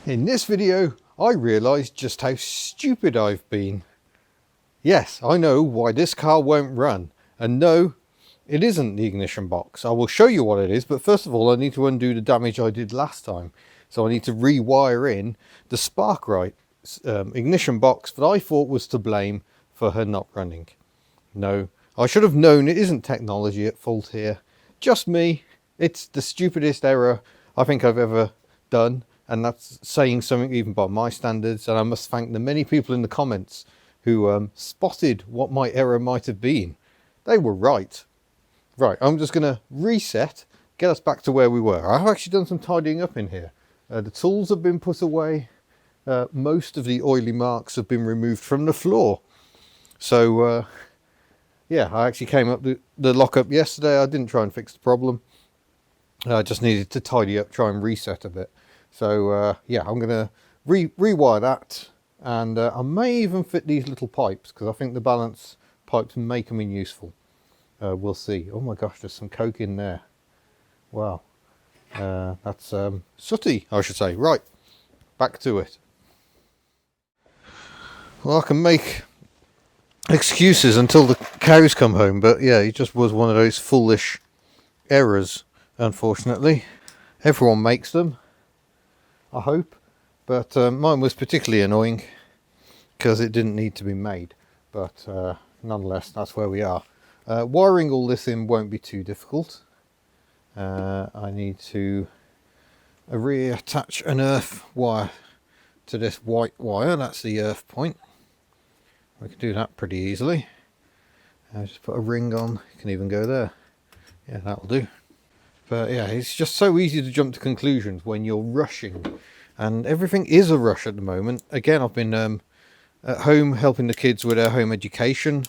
In this video, I realised just how stupid I've been. Yes, I know why this car won't run. And no, it isn't the ignition box. I will show you what it is, but first of all I need to undo the damage I did last time. So I need to rewire in the Sparkrite ignition box that I thought was to blame for her not running. No, I should have known it isn't technology at fault here. Just me. It's the stupidest error I think I've ever done. And that's saying something even by my standards. And I must thank the many people in the comments who spotted what my error might have been. They were right. Right, I'm just going to reset, get us back to where we were. I've actually done some tidying up in here. The tools have been put away. Most of the oily marks have been removed from the floor. So, yeah, I actually came up the lockup yesterday. I didn't try and fix the problem. I just needed to tidy up, try and reset a bit. So yeah, I'm going to rewire that, and I may even fit these little pipes because I think the balance pipes may come in useful. We'll see. Oh my gosh, there's some coke in there. Wow. That's sooty, I should say. Right, back to it. Well, I can make excuses until the cows come home, but yeah, it just was one of those foolish errors, unfortunately. Everyone makes them, I hope, but mine was particularly annoying because it didn't need to be made, but nonetheless that's where we are. Wiring all this in won't be too difficult. I need to reattach an earth wire to this white wire. That's the earth point. We can do that pretty easily. Just put a ring on. You can even go there. Yeah, that'll do. But yeah, it's just so easy to jump to conclusions when you're rushing, and everything is a rush at the moment. Again, I've been at home helping the kids with their home education.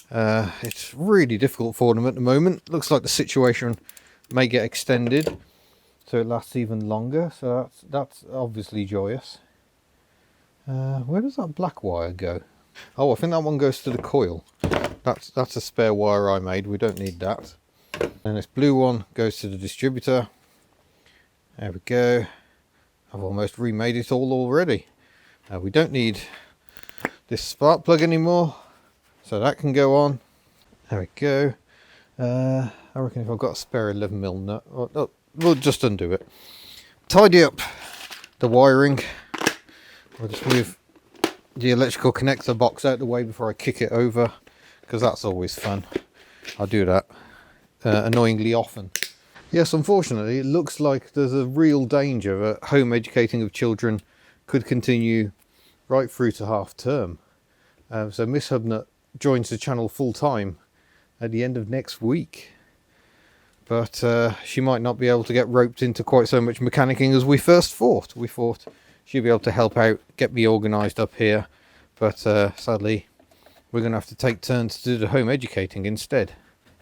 It's really difficult for them at the moment. Looks like the situation may get extended so it lasts even longer, so that's obviously joyous. Where does that black wire go? Oh, I think that one goes to the coil. That's a spare wire I made. We don't need that. And this blue one goes to the distributor. There we go. I've almost remade it all already. We don't need this spark plug anymore, so that can go on. There we go. I reckon if I've got a spare 11mm nut, we'll just undo it. Tidy up the wiring. I'll just move the electrical connector box out of the way before I kick it over, because that's always fun. I'll do that annoyingly often. Yes, unfortunately, it looks like there's a real danger that home educating of children could continue right through to half term. So Miss Hubnut joins the channel full time at the end of next week. But she might not be able to get roped into quite so much mechanicking as we first thought. We thought she'd be able to help out, get me organised up here. But sadly, we're going to have to take turns to do the home educating instead.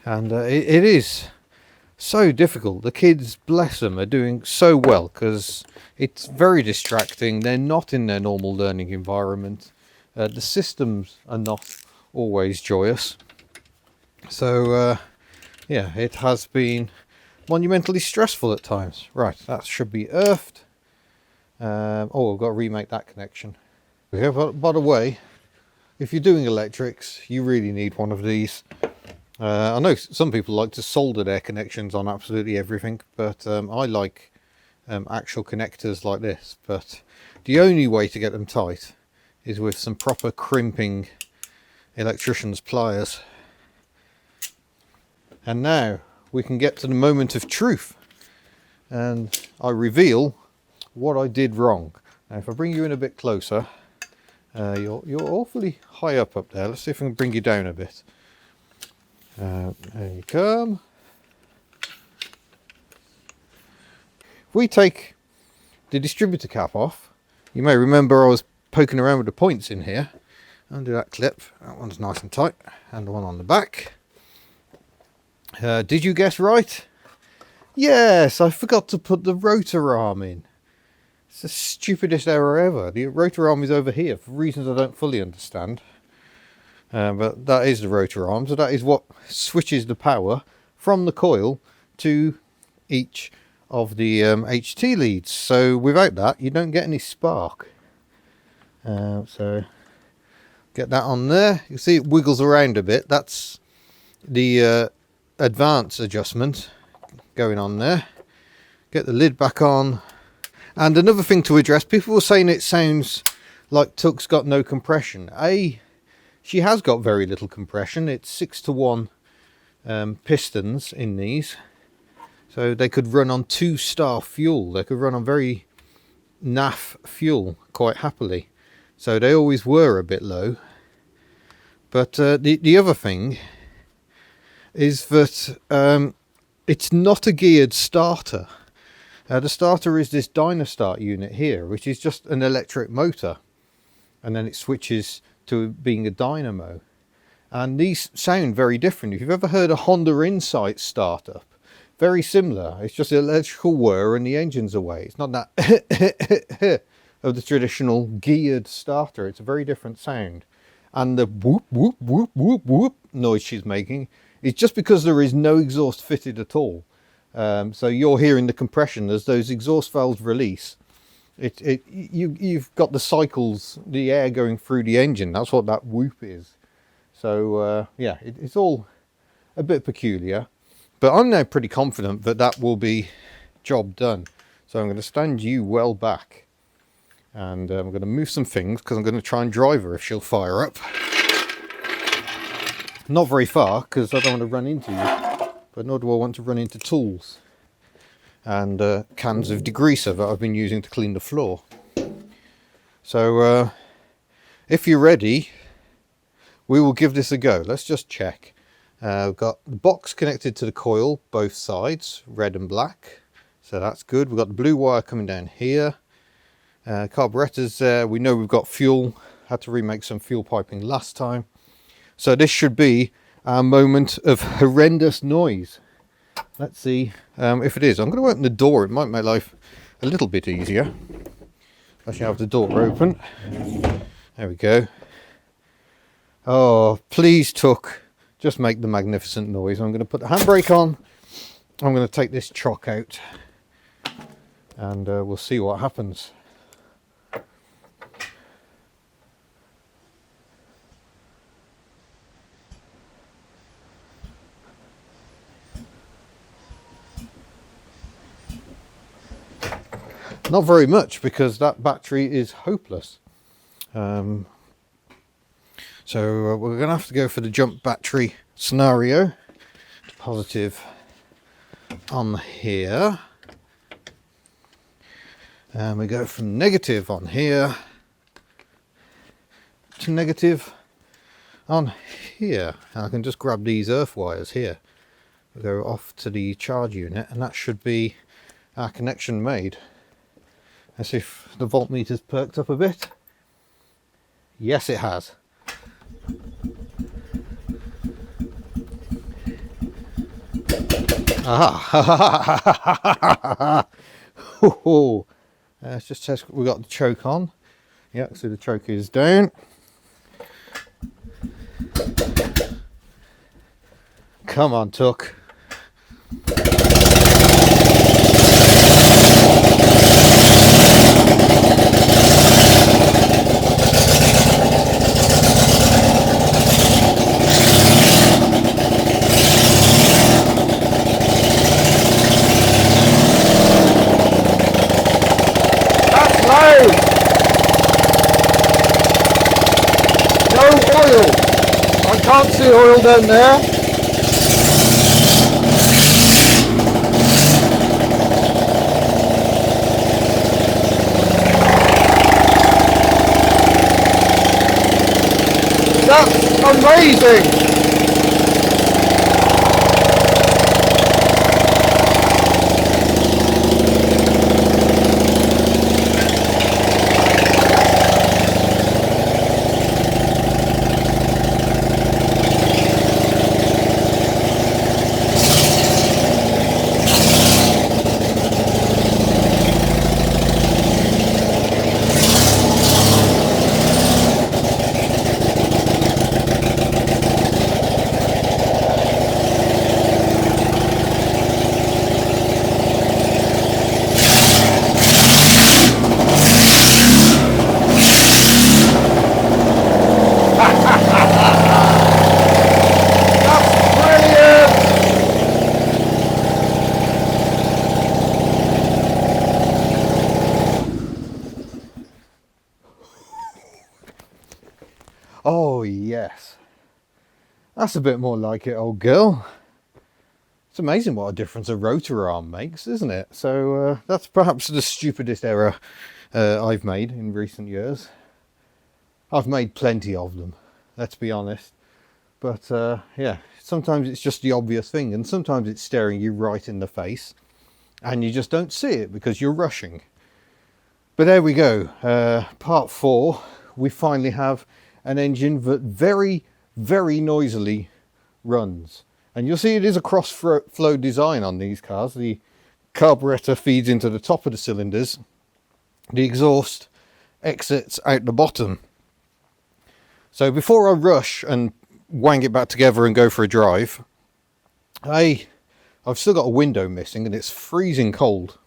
And it is so difficult. The kids, bless them, are doing so well because it's very distracting. They're not in their normal learning environment. The systems are not always joyous. So yeah, it has been monumentally stressful at times. Right, that should be earthed. Oh, I've got to remake that connection. Yeah, but by the way, if you're doing electrics, you really need one of these. I know some people like to solder their connections on absolutely everything, but I like actual connectors like this. But the only way to get them tight is with some proper crimping electrician's pliers. And now we can get to the moment of truth, and I reveal what I did wrong. Now if I bring you in a bit closer, you're awfully high up there. Let's see if I can bring you down a bit. There you come. If we take the distributor cap off, you may remember I was poking around with the points in here. Undo that clip. That one's nice and tight. And the one on the back. Did you guess right? Yes, I forgot to put the rotor arm in. It's the stupidest error ever. The rotor arm is over here for reasons I don't fully understand. But that is the rotor arm, so that is what switches the power from the coil to each of the HT leads. So without that, you don't get any spark. So get that on there. You see it wiggles around a bit. That's the advance adjustment going on there. Get the lid back on. And another thing to address, people were saying it sounds like Tuch's got no compression. She has got very little compression. It's 6-to-1 pistons in these. So they could run on 2-star fuel. They could run on very naff fuel quite happily. So they always were a bit low. But the other thing is that it's not a geared starter. The starter is this Dynastart unit here, which is just an electric motor. And then it switches to being a dynamo. And these sound very different. If you've ever heard a Honda Insight startup, very similar. It's just an electrical whir and the engine's away. It's not that of the traditional geared starter. It's a very different sound. And the whoop, whoop, whoop, whoop, whoop noise she's making is just because there is no exhaust fitted at all. So you're hearing the compression as those exhaust valves release. You've got the cycles, the air going through the engine. That's what that whoop is. So yeah, it's all a bit peculiar. But I'm now pretty confident that that will be job done. So I'm going to stand you well back. And I'm going to move some things because I'm going to try and drive her if she'll fire up. Not very far because I don't want to run into you. But nor do I want to run into tools. And cans of degreaser that I've been using to clean the floor. So if you're ready, we will give this a go. Let's just check. We've got the box connected to the coil, both sides, red and black. So that's good. We've got the blue wire coming down here. Carburetors there. We know we've got fuel. Had to remake some fuel piping last time. So this should be our moment of horrendous noise. Let's see if it is. I'm going to open the door. It might make life a little bit easier. I should have the door open. There we go. Oh, please, Tuch. Just make the magnificent noise. I'm going to put the handbrake on. I'm going to take this chock out. And we'll see what happens. Not very much because that battery is hopeless. So we're going to have to go for the jump battery scenario. Positive on here. And we go from negative on here to negative on here. And I can just grab these earth wires here. We'll go off to the charge unit and that should be our connection made. Let's see if the voltmeter's perked up a bit. Yes, it has. Aha! Let's just test. We got the choke on. Yeah, so the choke is down. Come on, Tuch. Can't see oil down there. That's amazing. Oh yes, that's a bit more like it, old girl. It's amazing what a difference a rotor arm makes, isn't it? So that's perhaps the stupidest error I've made in recent years. I've made plenty of them, let's be honest. But yeah, sometimes it's just the obvious thing, and sometimes it's staring you right in the face and you just don't see it because you're rushing. But there we go, part 4. We finally have an engine that very, very noisily runs. And you'll see it is a cross-flow design on these cars. The carburetor feeds into the top of the cylinders. The exhaust exits out the bottom. So before I rush and wang it back together and go for a drive, I've still got a window missing and it's freezing cold.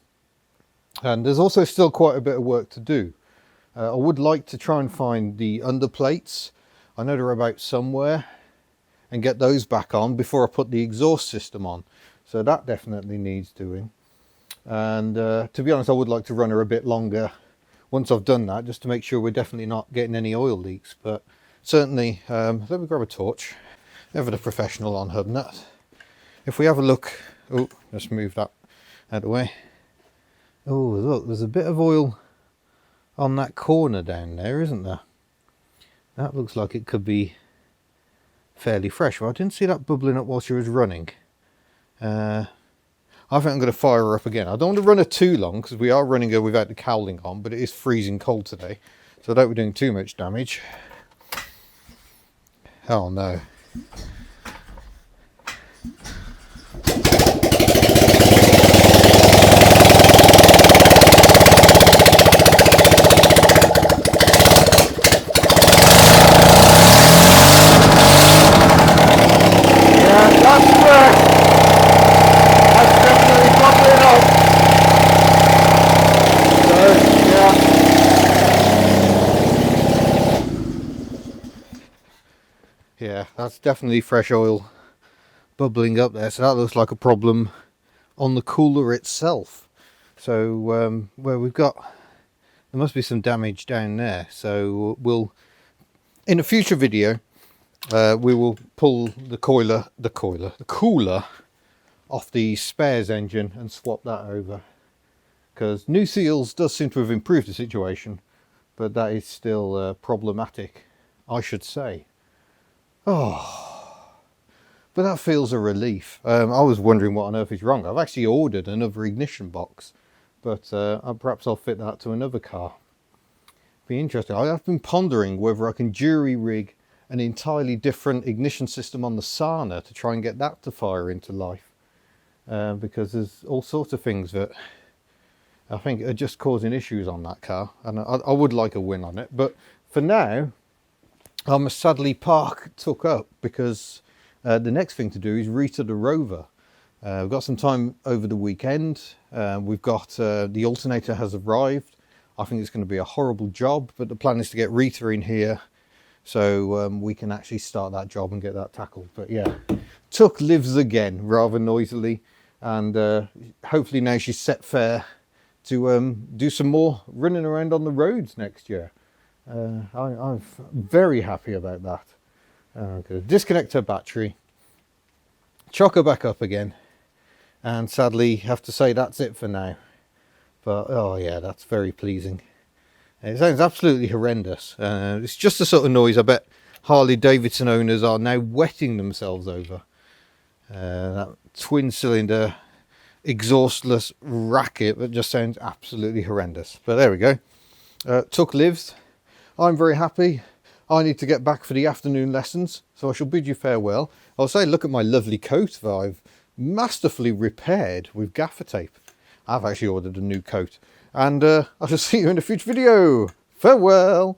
And there's also still quite a bit of work to do. I would like to try and find the underplates. I know they're about somewhere, and get those back on before I put the exhaust system on. So that definitely needs doing. And to be honest, I would like to run her a bit longer once I've done that, just to make sure we're definitely not getting any oil leaks. But certainly, let me grab a torch. Ever the professional on hub nut. If we have a look, oh, let's move that out of the way. Oh, look, there's a bit of oil on that corner down there, isn't there? That looks like it could be fairly fresh. Well, I didn't see that bubbling up while she was running. I think I'm going to fire her up again. I don't want to run her too long because we are running her without the cowling on, but it is freezing cold today, so I don't want to be doing too much damage. Oh no. Yeah, that's definitely fresh oil bubbling up there. So that looks like a problem on the cooler itself. So where we've got, there must be some damage down there. So we'll, in a future video, we will pull the cooler off the spares engine and swap that over. Because new seals does seem to have improved the situation, but that is still problematic, I should say. Oh, but that feels a relief. I was wondering what on earth is wrong. I've actually ordered another ignition box, but perhaps I'll fit that to another car. Be interesting. I have been pondering whether I can jury rig an entirely different ignition system on the Sana to try and get that to fire into life, because there's all sorts of things that I think are just causing issues on that car, and I would like a win on it. But for now, I must sadly park took up, because the next thing to do is retor the Rover. We've got some time over the weekend. We've got the alternator has arrived. I think it's going to be a horrible job, but the plan is to get Rita in here so we can actually start that job and get that tackled. But yeah, Tuck lives again rather noisily, and hopefully now she's set fair to do some more running around on the roads next year. I'm very happy about that. I'm going to disconnect her battery, chock her back up again, and sadly have to say that's it for now. But oh yeah, that's very pleasing. It sounds absolutely horrendous. It's just the sort of noise I bet Harley Davidson owners are now wetting themselves over. That twin cylinder exhaustless racket that just sounds absolutely horrendous. But there we go. Tuck lives. I'm very happy. I need to get back for the afternoon lessons, so I shall bid you farewell. I'll say look at my lovely coat that I've masterfully repaired with gaffer tape. I've actually ordered a new coat, and I shall see you in a future video. Farewell.